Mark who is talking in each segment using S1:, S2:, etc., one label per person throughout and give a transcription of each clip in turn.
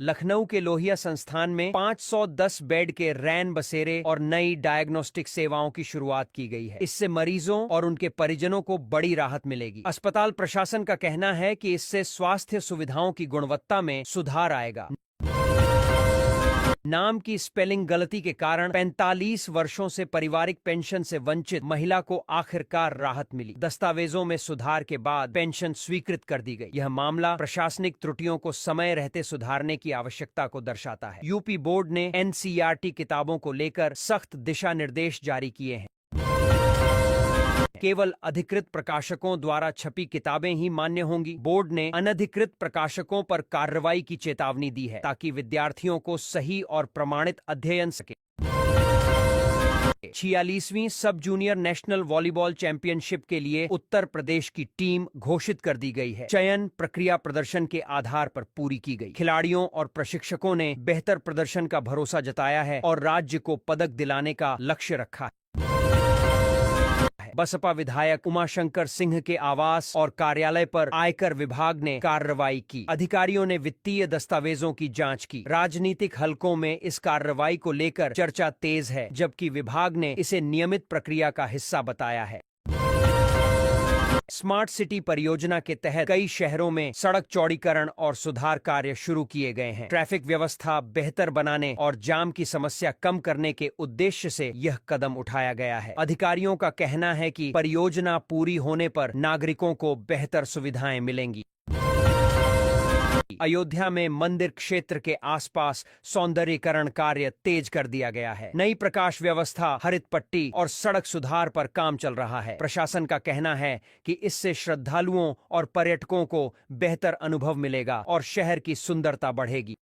S1: लखनऊ के लोहिया संस्थान में 510 बेड के रैन बसेरे और नई डायग्नोस्टिक सेवाओं की शुरुआत की गई है। इससे मरीजों और उनके परिजनों को बड़ी राहत मिलेगी। अस्पताल प्रशासन का कहना है कि इससे स्वास्थ्य सुविधाओं की गुणवत्ता में सुधार आएगा। नाम की स्पेलिंग गलती के कारण 45 वर्षों से पारिवारिक पेंशन से वंचित महिला को आखिरकार राहत मिली। दस्तावेजों में सुधार के बाद पेंशन स्वीकृत कर दी गई। यह मामला प्रशासनिक त्रुटियों को समय रहते सुधारने की आवश्यकता को दर्शाता है। यूपी बोर्ड ने एनसीईआरटी किताबों को लेकर सख्त दिशा निर्देश जारी किए हैं। केवल अधिकृत प्रकाशकों द्वारा छपी किताबें ही मान्य होंगी। बोर्ड ने अनधिकृत प्रकाशकों पर कार्रवाई की चेतावनी दी है ताकि विद्यार्थियों को सही और प्रमाणित अध्ययन सके। 46वीं सब जूनियर नेशनल वॉलीबॉल चैंपियनशिप के लिए उत्तर प्रदेश की टीम घोषित कर दी गई है। चयन प्रक्रिया प्रदर्शन के आधार पर पूरी की गई। खिलाड़ियों और प्रशिक्षकों ने बेहतर प्रदर्शन का भरोसा जताया है और राज्य को पदक दिलाने का लक्ष्य रखा है। बसपा विधायक उमाशंकर सिंह के आवास और कार्यालय पर आयकर विभाग ने कार्रवाई की। अधिकारियों ने वित्तीय दस्तावेजों की जांच की। राजनीतिक हलकों में इस कार्रवाई को लेकर चर्चा तेज है, जबकि विभाग ने इसे नियमित प्रक्रिया का हिस्सा बताया है। स्मार्ट सिटी परियोजना के तहत कई शहरों में सड़क चौड़ीकरण और सुधार कार्य शुरू किए गए हैं। ट्रैफिक व्यवस्था बेहतर बनाने और जाम की समस्या कम करने के उद्देश्य से यह कदम उठाया गया है। अधिकारियों का कहना है कि परियोजना पूरी होने पर नागरिकों को बेहतर सुविधाएं मिलेंगी। अयोध्या में मंदिर क्षेत्र के आसपास सौंदर्यीकरण कार्य तेज कर दिया गया है। नई प्रकाश व्यवस्था, हरित पट्टी और सड़क सुधार पर काम चल रहा है। प्रशासन का कहना है कि इससे श्रद्धालुओं और पर्यटकों को बेहतर अनुभव मिलेगा और शहर की सुंदरता बढ़ेगी।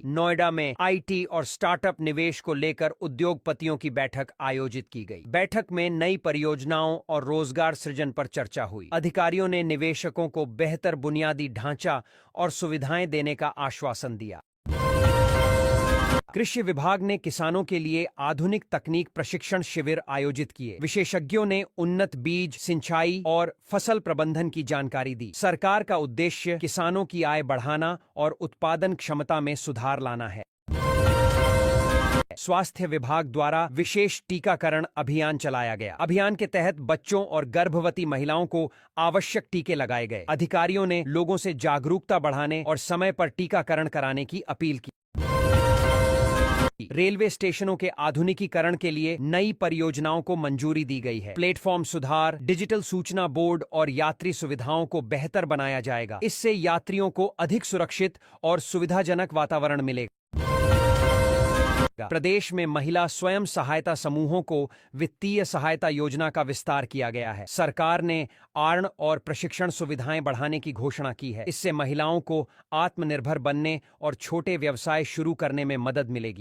S1: नोएडा में आईटी और स्टार्टअप निवेश को लेकर उद्योगपतियों की बैठक आयोजित की गई। बैठक में नई परियोजनाओं और रोजगार सृजन पर चर्चा हुई। अधिकारियों ने निवेशकों को बेहतर बुनियादी ढांचा और सुविधाएं देने का आश्वासन दिया। कृषि विभाग ने किसानों के लिए आधुनिक तकनीक प्रशिक्षण शिविर आयोजित किए। विशेषज्ञों ने उन्नत बीज, सिंचाई और फसल प्रबंधन की जानकारी दी। सरकार का उद्देश्य किसानों की आय बढ़ाना और उत्पादन क्षमता में सुधार लाना है। स्वास्थ्य विभाग द्वारा विशेष टीकाकरण अभियान चलाया गया। अभियान के तहत बच्चों और गर्भवती महिलाओं को आवश्यक टीके लगाए गए। अधिकारियों ने लोगों से जागरूकता बढ़ाने और समय पर टीकाकरण कराने की अपील की। रेलवे स्टेशनों के आधुनिकीकरण के लिए नई परियोजनाओं को मंजूरी दी गई है। प्लेटफॉर्म सुधार, डिजिटल सूचना बोर्ड और यात्री सुविधाओं को बेहतर बनाया जाएगा। इससे यात्रियों को अधिक सुरक्षित और सुविधाजनक वातावरण मिलेगा। प्रदेश में महिला स्वयं सहायता समूहों को वित्तीय सहायता योजना का विस्तार किया गया है। सरकार ने आर्न और प्रशिक्षण सुविधाएं बढ़ाने की घोषणा की है। इससे महिलाओं को आत्मनिर्भर बनने और छोटे व्यवसाय शुरू करने में मदद मिलेगी।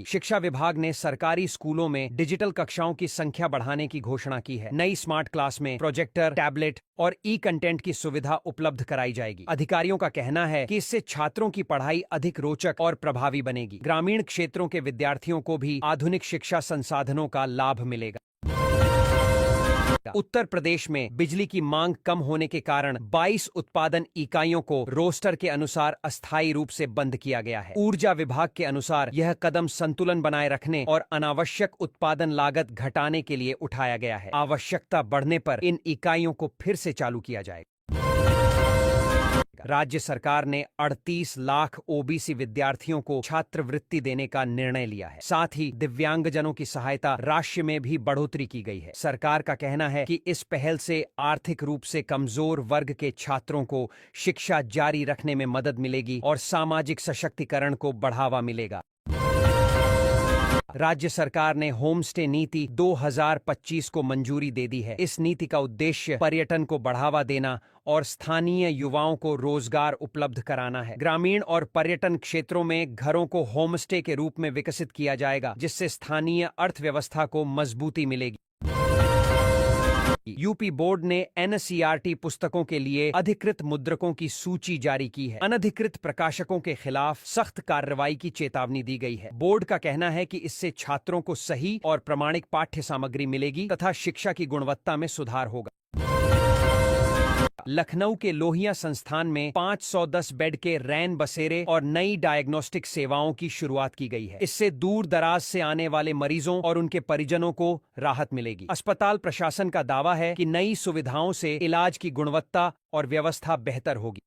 S1: शिक्षा विभाग ने सरकारी स्कूलों में डिजिटल कक्षाओं की संख्या बढ़ाने की घोषणा की है। नई स्मार्ट क्लास में प्रोजेक्टर, टैबलेट और ई कंटेंट की सुविधा उपलब्ध कराई जाएगी। अधिकारियों का कहना है कि इससे छात्रों की पढ़ाई अधिक रोचक और प्रभावी बनेगी। ग्रामीण क्षेत्रों के विद्यार्थियों को भी आधुनिक शिक्षा संसाधनों का लाभ मिलेगा। उत्तर प्रदेश में बिजली की मांग कम होने के कारण 22 उत्पादन इकाइयों को रोस्टर के अनुसार अस्थायी रूप से बंद किया गया है। ऊर्जा विभाग के अनुसार यह कदम संतुलन बनाए रखने और अनावश्यक उत्पादन लागत घटाने के लिए उठाया गया है। आवश्यकता बढ़ने पर इन इकाइयों को फिर से चालू किया जाएगा। राज्य सरकार ने 38 लाख ओबीसी विद्यार्थियों को छात्रवृत्ति देने का निर्णय लिया है। साथ ही दिव्यांगजनों की सहायता राशि में भी बढ़ोतरी की गई है। सरकार का कहना है कि इस पहल से आर्थिक रूप से कमजोर वर्ग के छात्रों को शिक्षा जारी रखने में मदद मिलेगी और सामाजिक सशक्तिकरण को बढ़ावा मिलेगा। राज्य सरकार ने होम स्टे नीति 2025 को मंजूरी दे दी है। इस नीति का उद्देश्य पर्यटन को बढ़ावा देना और स्थानीय युवाओं को रोजगार उपलब्ध कराना है। ग्रामीण और पर्यटन क्षेत्रों में घरों को होम स्टे के रूप में विकसित किया जाएगा, जिससे स्थानीय अर्थव्यवस्था को मजबूती मिलेगी। यूपी बोर्ड ने एनसीईआरटी पुस्तकों के लिए अधिकृत मुद्रकों की सूची जारी की है। अनधिकृत प्रकाशकों के खिलाफ सख्त कार्रवाई की चेतावनी दी गई है। बोर्ड का कहना है कि इससे छात्रों को सही और प्रमाणिक पाठ्य सामग्री मिलेगी तथा शिक्षा की गुणवत्ता में सुधार होगा। होगा। लखनऊ के लोहिया संस्थान में 510 बेड के रैन बसेरे और नई डायग्नोस्टिक सेवाओं की शुरुआत की गई है। इससे दूर दराज से आने वाले मरीजों और उनके परिजनों को राहत मिलेगी। अस्पताल प्रशासन का दावा है कि नई सुविधाओं से इलाज की गुणवत्ता और व्यवस्था बेहतर होगी।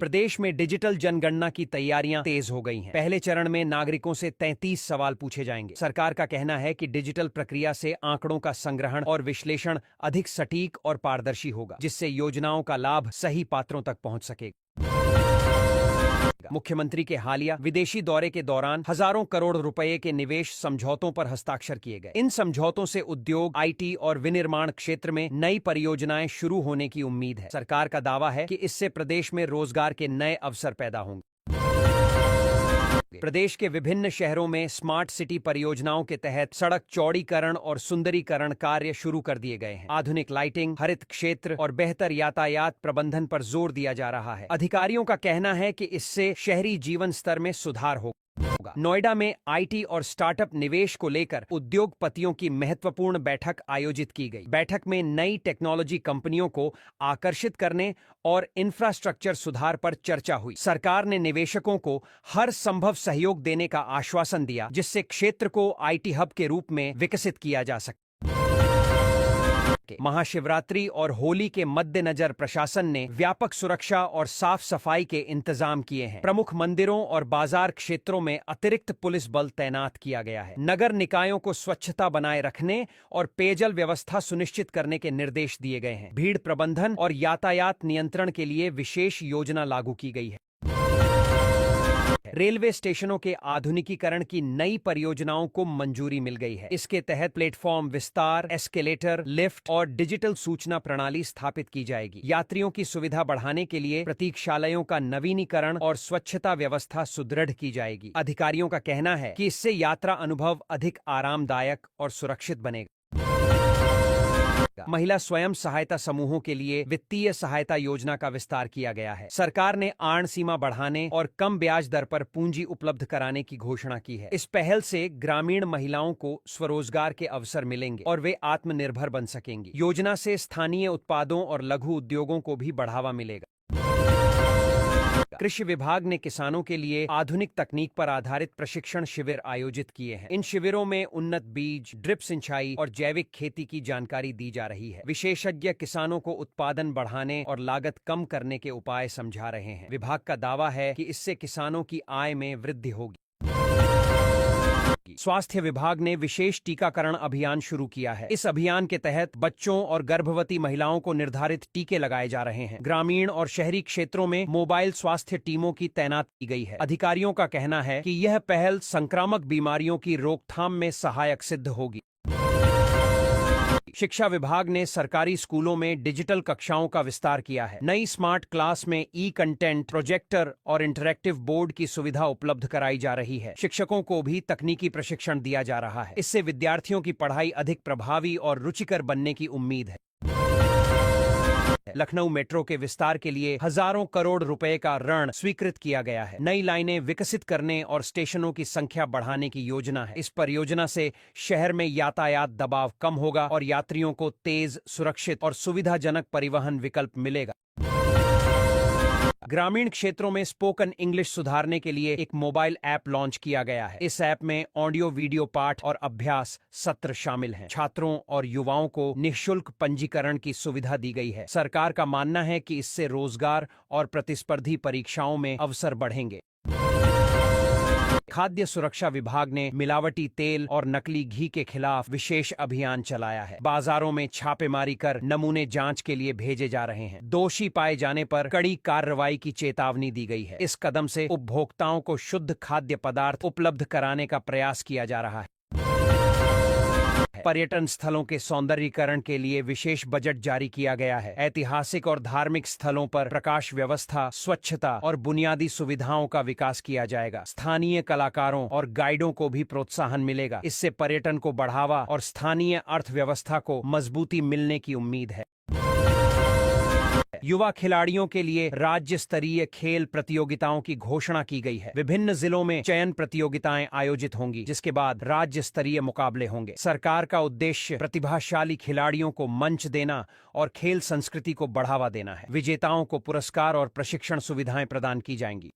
S1: प्रदेश में डिजिटल जनगणना की तैयारियां तेज हो गई हैं। पहले चरण में नागरिकों से 33 सवाल पूछे जाएंगे। सरकार का कहना है कि डिजिटल प्रक्रिया से आंकड़ों का संग्रहण और विश्लेषण अधिक सटीक और पारदर्शी होगा, जिससे योजनाओं का लाभ सही पात्रों तक पहुंच सकेगा। मुख्यमंत्री के हालिया विदेशी दौरे के दौरान हजारों करोड़ रुपए के निवेश समझौतों पर हस्ताक्षर किए गए। इन समझौतों से उद्योग, आईटी और विनिर्माण क्षेत्र में नई परियोजनाएं शुरू होने की उम्मीद है। सरकार का दावा है कि इससे प्रदेश में रोजगार के नए अवसर पैदा होंगे। प्रदेश के विभिन्न शहरों में स्मार्ट सिटी परियोजनाओं के तहत सड़क चौड़ीकरण और सुंदरीकरण कार्य शुरू कर दिए गए हैं। आधुनिक लाइटिंग, हरित क्षेत्र और बेहतर यातायात प्रबंधन पर जोर दिया जा रहा है। अधिकारियों का कहना है कि इससे शहरी जीवन स्तर में सुधार होगा। नोएडा में आईटी और स्टार्टअप निवेश को लेकर उद्योगपतियों की महत्वपूर्ण बैठक आयोजित की गई। बैठक में नई टेक्नोलॉजी कंपनियों को आकर्षित करने और इंफ्रास्ट्रक्चर सुधार पर चर्चा हुई। सरकार ने निवेशकों को हर संभव सहयोग देने का आश्वासन दिया, जिससे क्षेत्र को आईटी हब के रूप में विकसित किया जा सके। महाशिवरात्रि और होली के मद्देनजर प्रशासन ने व्यापक सुरक्षा और साफ सफाई के इंतजाम किए हैं। प्रमुख मंदिरों और बाजार क्षेत्रों में अतिरिक्त पुलिस बल तैनात किया गया है। नगर निकायों को स्वच्छता बनाए रखने और पेयजल व्यवस्था सुनिश्चित करने के निर्देश दिए गए हैं। भीड़ प्रबंधन और यातायात नियंत्रण के लिए विशेष योजना लागू की गई है। रेलवे स्टेशनों के आधुनिकीकरण की नई परियोजनाओं को मंजूरी मिल गई है। इसके तहत प्लेटफॉर्म विस्तार, एस्केलेटर, लिफ्ट और डिजिटल सूचना प्रणाली स्थापित की जाएगी। यात्रियों की सुविधा बढ़ाने के लिए प्रतीक्षालयों का नवीनीकरण और स्वच्छता व्यवस्था सुदृढ़ की जाएगी। अधिकारियों का कहना है कि इससे यात्रा अनुभव अधिक आरामदायक और सुरक्षित बनेगा। महिला स्वयं सहायता समूहों के लिए वित्तीय सहायता योजना का विस्तार किया गया है। सरकार ने आर्ण सीमा बढ़ाने और कम ब्याज दर पर पूंजी उपलब्ध कराने की घोषणा की है। इस पहल से ग्रामीण महिलाओं को स्वरोजगार के अवसर मिलेंगे और वे आत्मनिर्भर बन सकेंगी। योजना से स्थानीय उत्पादों और लघु उद्योगों को भी बढ़ावा मिलेगा। कृषि विभाग ने किसानों के लिए आधुनिक तकनीक पर आधारित प्रशिक्षण शिविर आयोजित किए हैं। इन शिविरों में उन्नत बीज, ड्रिप सिंचाई और जैविक खेती की जानकारी दी जा रही है। विशेषज्ञ किसानों को उत्पादन बढ़ाने और लागत कम करने के उपाय समझा रहे हैं। विभाग का दावा है कि इससे किसानों की आय में वृद्धि होगी। स्वास्थ्य विभाग ने विशेष टीकाकरण अभियान शुरू किया है। इस अभियान के तहत बच्चों और गर्भवती महिलाओं को निर्धारित टीके लगाए जा रहे हैं। ग्रामीण और शहरी क्षेत्रों में मोबाइल स्वास्थ्य टीमों की तैनात की गई है। अधिकारियों का कहना है कि यह पहल संक्रामक बीमारियों की रोकथाम में सहायक सिद्ध होगी। शिक्षा विभाग ने सरकारी स्कूलों में डिजिटल कक्षाओं का विस्तार किया है। नई स्मार्ट क्लास में ई कंटेंट, प्रोजेक्टर और इंटरैक्टिव बोर्ड की सुविधा उपलब्ध कराई जा रही है। शिक्षकों को भी तकनीकी प्रशिक्षण दिया जा रहा है। इससे विद्यार्थियों की पढ़ाई अधिक प्रभावी और रुचिकर बनने की उम्मीद है। लखनऊ मेट्रो के विस्तार के लिए हजारों करोड़ रुपए का ऋण स्वीकृत किया गया है। नई लाइनें विकसित करने और स्टेशनों की संख्या बढ़ाने की योजना है। इस परियोजना से शहर में यातायात दबाव कम होगा और यात्रियों को तेज, सुरक्षित और सुविधाजनक परिवहन विकल्प मिलेगा। ग्रामीण क्षेत्रों में स्पोकन इंग्लिश सुधारने के लिए एक मोबाइल ऐप लॉन्च किया गया है। इस ऐप में ऑडियो वीडियो पाठ और अभ्यास सत्र शामिल हैं। छात्रों और युवाओं को निःशुल्क पंजीकरण की सुविधा दी गई है। सरकार का मानना है कि इससे रोजगार और प्रतिस्पर्धी परीक्षाओं में अवसर बढ़ेंगे। खाद्य सुरक्षा विभाग ने मिलावटी तेल और नकली घी के खिलाफ विशेष अभियान चलाया है। बाजारों में छापेमारी कर नमूने जांच के लिए भेजे जा रहे हैं। दोषी पाए जाने पर कड़ी कार्रवाई की चेतावनी दी गई है। इस कदम से उपभोक्ताओं को शुद्ध खाद्य पदार्थ उपलब्ध कराने का प्रयास किया जा रहा है। पर्यटन स्थलों के सौंदर्यीकरण के लिए विशेष बजट जारी किया गया है। ऐतिहासिक और धार्मिक स्थलों पर प्रकाश व्यवस्था, स्वच्छता और बुनियादी सुविधाओं का विकास किया जाएगा। स्थानीय कलाकारों और गाइडों को भी प्रोत्साहन मिलेगा। इससे पर्यटन को बढ़ावा और स्थानीय अर्थव्यवस्था को मजबूती मिलने की उम्मीद है। युवा खिलाड़ियों के लिए राज्य स्तरीय खेल प्रतियोगिताओं की घोषणा की गई है। विभिन्न जिलों में चयन प्रतियोगिताएं आयोजित होंगी, जिसके बाद राज्य स्तरीय मुकाबले होंगे। सरकार का उद्देश्य प्रतिभाशाली खिलाड़ियों को मंच देना और खेल संस्कृति को बढ़ावा देना है। विजेताओं को पुरस्कार और प्रशिक्षण सुविधाएं प्रदान की जाएंगी।